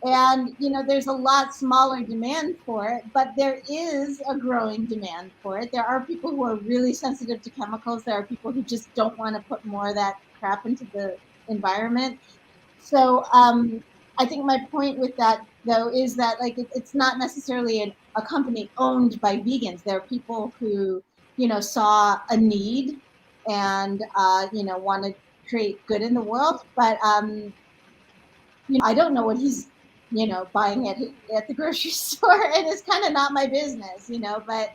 And, you know, there's a lot smaller demand for it, but there is a growing demand for it. There are people who are really sensitive to chemicals. There are people who just don't want to put more of that crap into the environment. So I think my point with that, though, is that like it's not necessarily a company owned by vegans. There are people who, you know, saw a need and, you know, want to create good in the world. But, you know, I don't know what he's, you know, buying at the grocery store, and it's kind of not my business, you know. But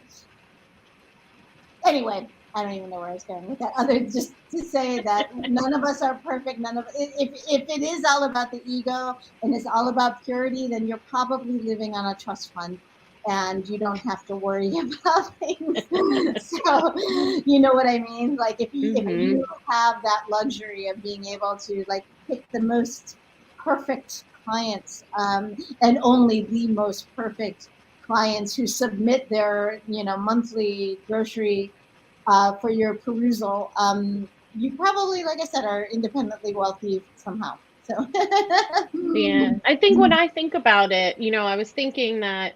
anyway, I don't even know where I was going with that, other just to say that none of us are perfect. If it is all about the ego and it's all about purity, then you're probably living on a trust fund and you don't have to worry about things. So you know what I mean? Like if you have that luxury of being able to like pick the most perfect clients, and only the most perfect clients who submit their, you know, monthly grocery for your perusal, you probably, like I said, are independently wealthy somehow. So yeah, I think when I think about it, you know, I was thinking that,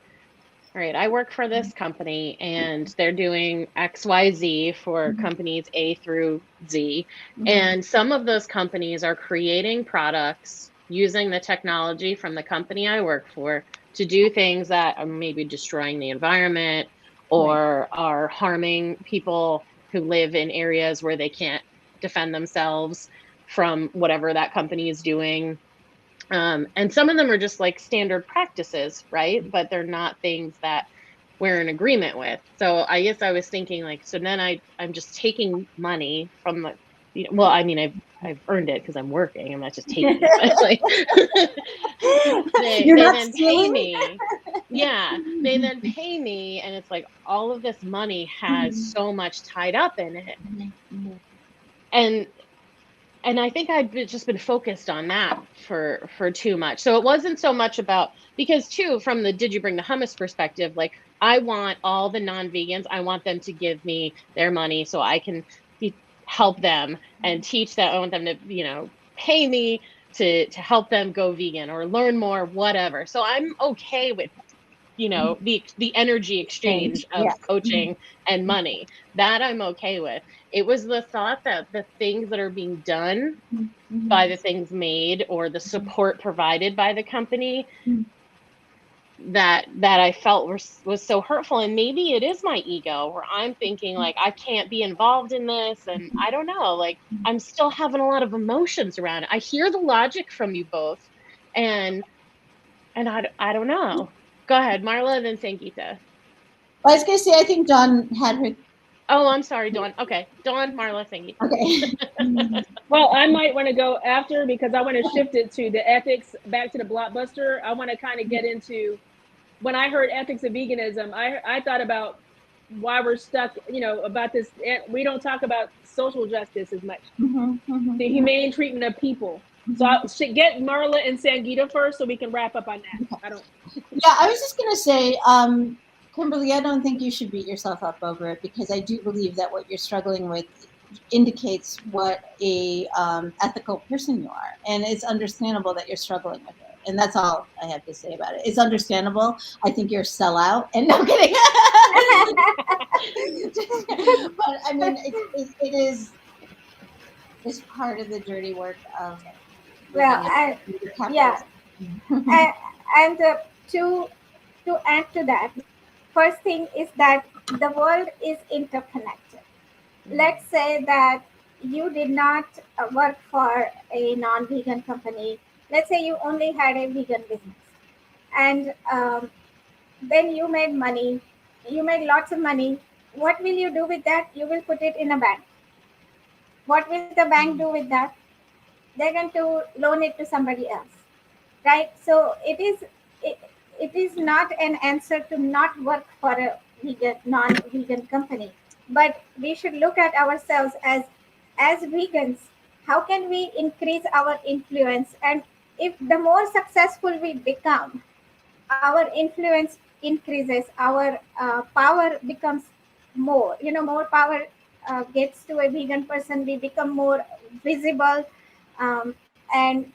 all right, I work for this company and they're doing XYZ for companies A through Z. And some of those companies are creating products using the technology from the company I work for to do things that are maybe destroying the environment or are harming people who live in areas where they can't defend themselves from whatever that company is doing. And some of them are just like standard practices, right? But they're not things that we're in agreement with. So I guess I was thinking like, so then I'm just taking money from the, you know, well, I mean, I've earned it because I'm working. I'm not just taking it. But like, they then pay me. Yeah, they then pay me, and it's like all of this money has so much tied up in it, and I think I'd just been focused on that for too much. So it wasn't so much about, because too, from the did you bring the hummus perspective, like I want all the non-vegans, I want them to give me their money so I can help them and teach that. I want them to, you know, pay me to help them go vegan or learn more, whatever. So I'm okay with, you know, the energy exchange of coaching and money, that I'm okay with. It was the thought that the things that are being done by the things made or the support provided by the company that I felt was so hurtful. And maybe it is my ego where I'm thinking like I can't be involved in this, and I don't know, like I'm still having a lot of emotions around it. I hear the logic from you both, and I don't know. Go ahead, Marla, then Sangeeta. Well, I was going to say, I think Dawn had her. Oh, I'm sorry, Dawn. Okay, Dawn, Marla, Sangeeta. Okay. Well, I might want to go after, because I want to shift it to the ethics, back to the blockbuster. I want to kind of get into, when I heard ethics of veganism, I thought about why we're stuck, about this. We don't talk about social justice as much, the humane treatment of people. So I should get Marla and Sangeeta first so we can wrap up on that. Yeah, I was just going to say, Kimberly, I don't think you should beat yourself up over it, because I do believe that what you're struggling with indicates what a ethical person you are, and it's understandable that you're struggling with it. And that's all I have to say about it. It's understandable. I think you're a sellout, and no kidding. But I mean, it is part of the dirty work of. Well, yeah, and to add to that, first thing is that the world is interconnected. Let's say that you did not work for a non-vegan company. Let's say you only had a vegan business, and then you made money. You made lots of money. What will you do with that? You will put it in a bank. What will the bank do with that? They're going to loan it to somebody else, right? So it is not an answer to not work for a non-vegan company, but we should look at ourselves as vegans. How can we increase our influence? And if the more successful we become, our influence increases, our power becomes more. More power gets to a vegan person. We become more visible, and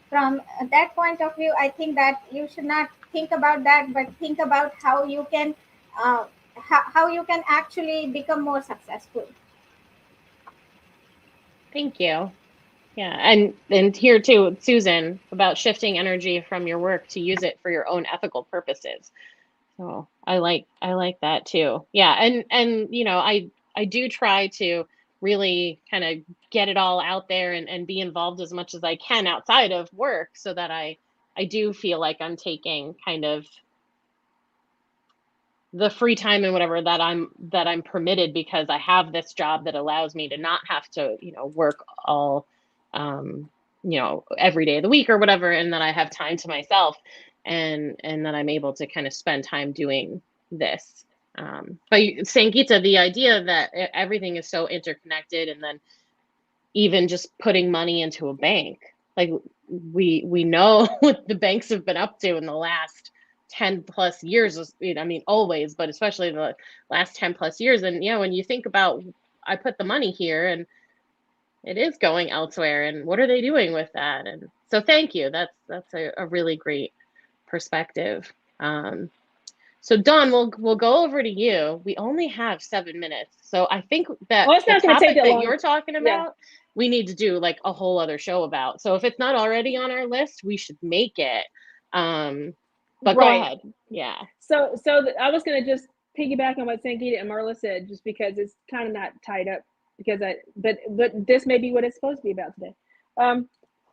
from that point of view, I think that you should not think about that, but think about how you can how you can actually become more successful. Thank you. Yeah, and here too, Susan, about shifting energy from your work to use it for your own ethical purposes. So I like that too. Yeah, and I do try to really kind of get it all out there and be involved as much as I can outside of work, so that I do feel like I'm taking kind of the free time and whatever that I'm permitted, because I have this job that allows me to not have to, work all every day of the week or whatever, and that I have time to myself, and that I'm able to kind of spend time doing this. But Sangeeta, the idea that everything is so interconnected, and then even just putting money into a bank, like we know what the banks have been up to in the last 10 plus years. I mean, always, but especially the last 10 plus years. And when you think about, I put the money here and it is going elsewhere, and what are they doing with that? And so thank you. That's a really great perspective. So Dawn, we'll go over to you. We only have 7 minutes, so I think that it's not the going to take topic that that long. you're talking about, we need to do like a whole other show about. So if it's not already on our list, we should make it. But go ahead. Yeah. So I was going to just piggyback on what Sangeeta and Marla said, just because it's kind of not tied up, because but this may be what it's supposed to be about today.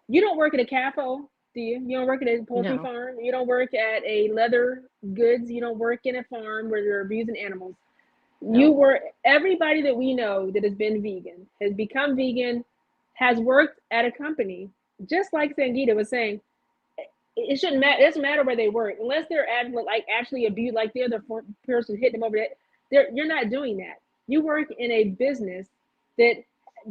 You don't work at a CAFO, do you? You don't work at a poultry farm. You don't work at a leather goods. You don't work in a farm where they're abusing animals. You work. Everybody that we know that has been vegan, has become vegan, has worked at a company, just like Sangeeta was saying. It shouldn't matter. It doesn't matter where they work, unless they're actually abused, like they're the person hitting them over there. You're not doing that. You work in a business that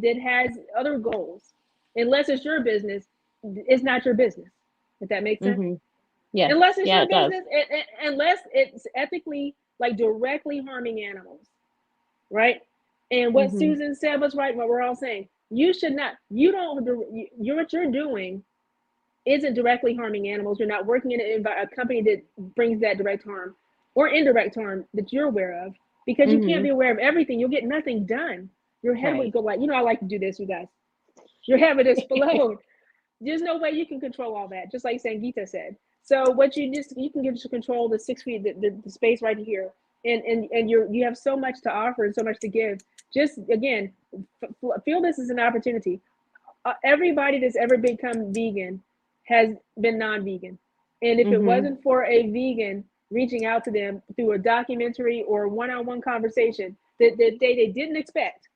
has other goals. Unless it's your business, it's not your business. If that makes sense. Yeah. Unless it's your business, unless it's ethically, like, directly harming animals, right? And what Susan said was right. What we're all saying, you should not. What you're doing isn't directly harming animals. You're not working in a company that brings that direct harm or indirect harm that you're aware of, because you can't be aware of everything. You'll get nothing done. Your head would go like, I like to do this, you guys. Your head would explode. There's no way you can control all that, just like Sangeeta said. So what you can get to control the 6 feet, the space right here, and you have so much to offer and so much to give. Just again, feel this is an opportunity. Everybody that's ever become vegan has been non-vegan, and if it wasn't for a vegan reaching out to them through a documentary or one-on-one conversation that they didn't expect,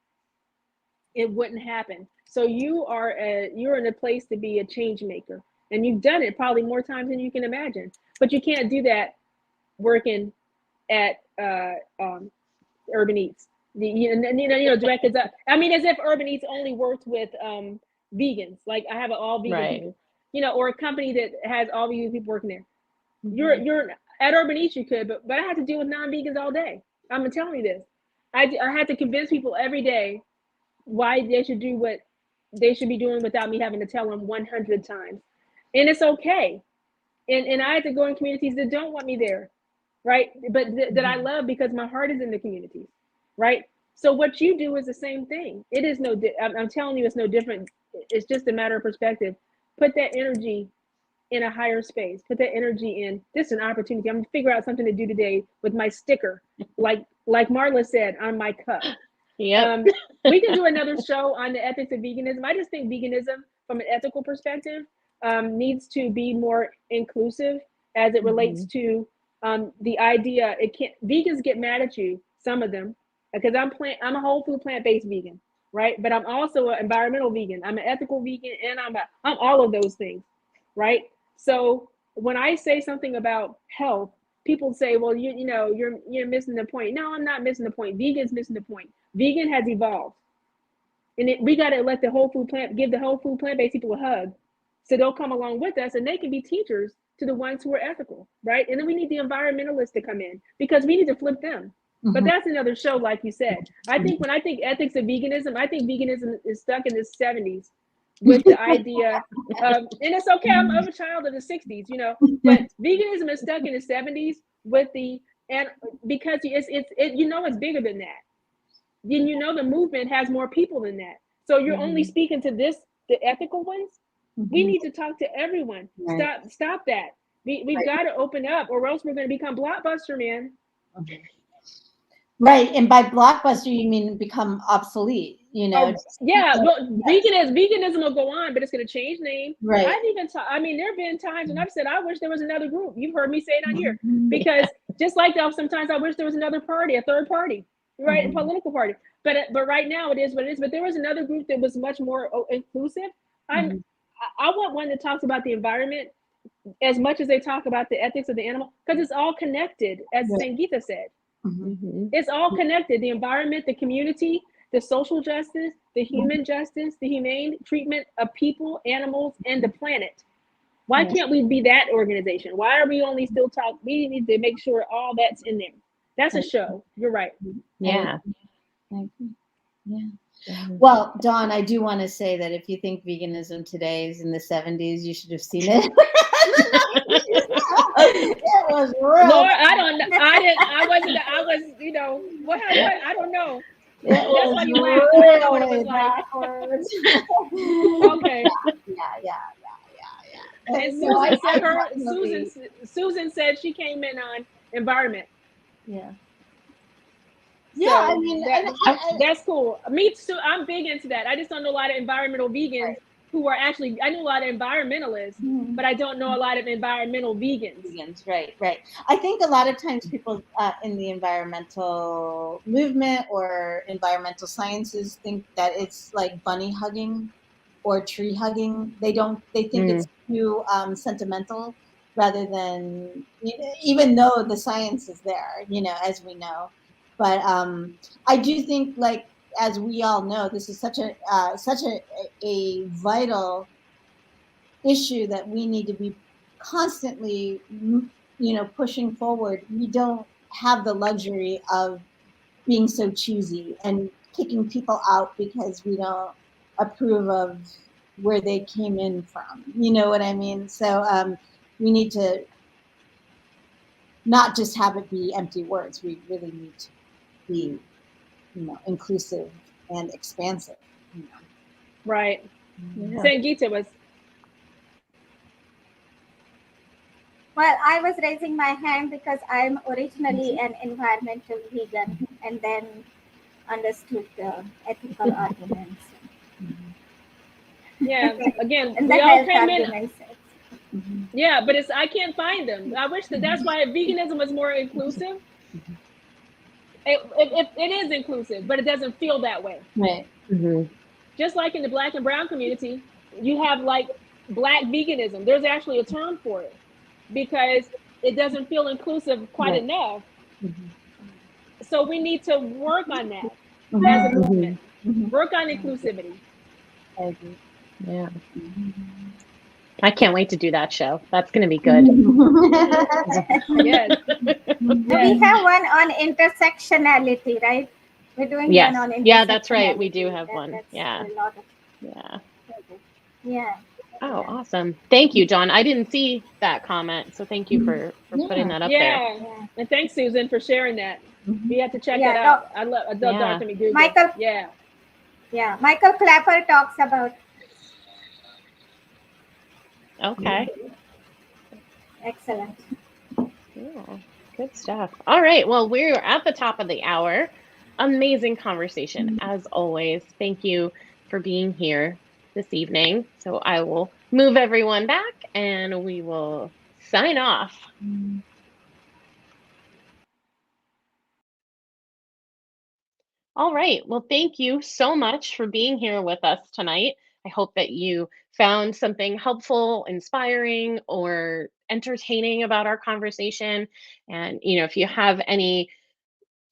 it wouldn't happen. So you're in a place to be a change maker, and you've done it probably more times than you can imagine. But you can't do that working at Urban Eats. Directed up. I mean, as if Urban Eats only worked with vegans. Like I have an all vegan people, or a company that has all vegan people working there. You're at Urban Eats, you could, but I had to deal with non-vegans all day. I'm telling you this. I had to convince people every day why they should do what they should be doing without me having to tell them 100 times. And it's okay. And I had to go in communities that don't want me there, right? But that I love because my heart is in the communities, right? So what you do is the same thing. It is I'm telling you, it's no different. It's just a matter of perspective. Put that energy in a higher space. Put that energy in. This is an opportunity. I'm gonna figure out something to do today with my sticker, like Marla said, on my cup. Yeah. We can do another show on the ethics of veganism. I just think veganism, from an ethical perspective, needs to be more inclusive as it relates to the idea. Vegans get mad at you, some of them, because I'm a whole food plant-based vegan, right? But I'm also an environmental vegan. I'm an ethical vegan, and I'm all of those things, right? So when I say something about health, people say, well, you're missing the point. No, I'm not missing the point. Vegan's missing the point. Vegan has evolved, and we got to let give the whole food plant-based people a hug, so they'll come along with us, and they can be teachers to the ones who are ethical, right? And then we need the environmentalists to come in, because we need to flip them. But that's another show, like you said. I think when I think ethics of veganism, I think veganism is stuck in the 70s with the idea of, and it's okay, I'm a child of the 60s, but veganism is stuck in the 70s with and because it's bigger than that. Then the movement has more people than that. So you're only speaking to the ethical ones. We need to talk to everyone. Right. Stop that. We've got to open up, or else we're going to become Blockbuster, man. Right, and by Blockbuster you mean become obsolete, Yeah, well, veganism will go on, but it's going to change name. Right. There have been times when I've said, I wish there was another group. You've heard me say it on here, because just like that, sometimes I wish there was another party, a third party, right, a political party. But right now it is what it is. But there was another group that was much more inclusive. I want one that talks about the environment as much as they talk about the ethics of the animal, because it's all connected, as Sangeeta said. It's all connected: the environment, the community, the social justice, the human justice, the humane treatment of people, animals, and the planet. Why can't we be that organization? Why are we only still talking? We need to make sure all that's in there. That's a show. You're right. Yeah. Well, Dawn, I do want to say that if you think veganism today is in the 70s, you should have seen it. It was real. Lord, I don't know. I was, what I don't know. That's why you laugh. I don't know what it was like. Okay. Yeah. And Susan said she came in on environment. Yeah. Yeah, so that's cool. Me too. I'm big into that. I just don't know a lot of environmental vegans who are actually. I know a lot of environmentalists, but I don't know a lot of environmental vegans. Right. I think a lot of times people in the environmental movement or environmental sciences think that it's like bunny hugging or tree hugging. They think it's too sentimental, rather than, even though the science is there, as we know. But I do think, like, as we all know, this is such a vital issue that we need to be constantly, pushing forward. We don't have the luxury of being so choosy and kicking people out because we don't approve of where they came in from. You know what I mean? So we need to not just have it be empty words. We really need to be, inclusive and expansive. Right. Yeah. Sangeeta was. Well, I was raising my hand because I'm originally an environmental vegan and then understood the ethical arguments Yeah. Again, and the we all health came in. arguments. Yeah, but I can't find them. I wish that's why veganism was more inclusive. It is inclusive, but it doesn't feel that way. Right. Just like in the Black and brown community, you have like Black veganism. There's actually a term for it because it doesn't feel inclusive quite enough. So we need to work on that as a movement. Work on inclusivity. Yeah. I can't wait to do that show. That's going to be good. Yes. We have one on intersectionality, right? We're doing Yes. one on intersectionality. Yeah, that's right. We do have one. That's Yeah. a lot of, Yeah. yeah. Oh, awesome. Thank you, John. I didn't see that comment. So thank you for putting that up there. Yeah. And thanks, Susan, for sharing that. We have to check Yeah, that out. I love Dr. McDougall. Michael. Yeah. Yeah. Michael Clapper talks about. Okay. Excellent. Yeah, good stuff. All right. Well, we're at the top of the hour. Amazing conversation, as always. Thank you for being here this evening. So I will move everyone back and we will sign off. All right. Well, thank you so much for being here with us tonight. I hope that you found something helpful, inspiring, or entertaining about our conversation. And, if you have any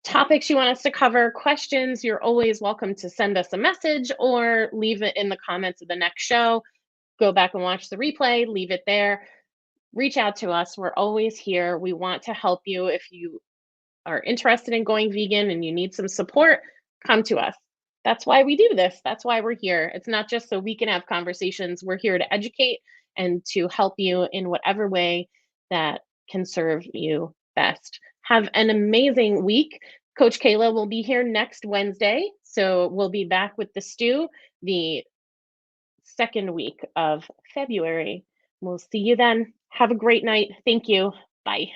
topics you want us to cover, questions, you're always welcome to send us a message or leave it in the comments of the next show. Go back and watch the replay, leave it there. Reach out to us. We're always here. We want to help you. If you are interested in going vegan and you need some support, come to us. That's why we do this. That's why we're here. It's not just so we can have conversations. We're here to educate and to help you in whatever way that can serve you best. Have an amazing week. Coach Kayla will be here next Wednesday. So we'll be back with the stew the second week of February. We'll see you then. Have a great night. Thank you. Bye.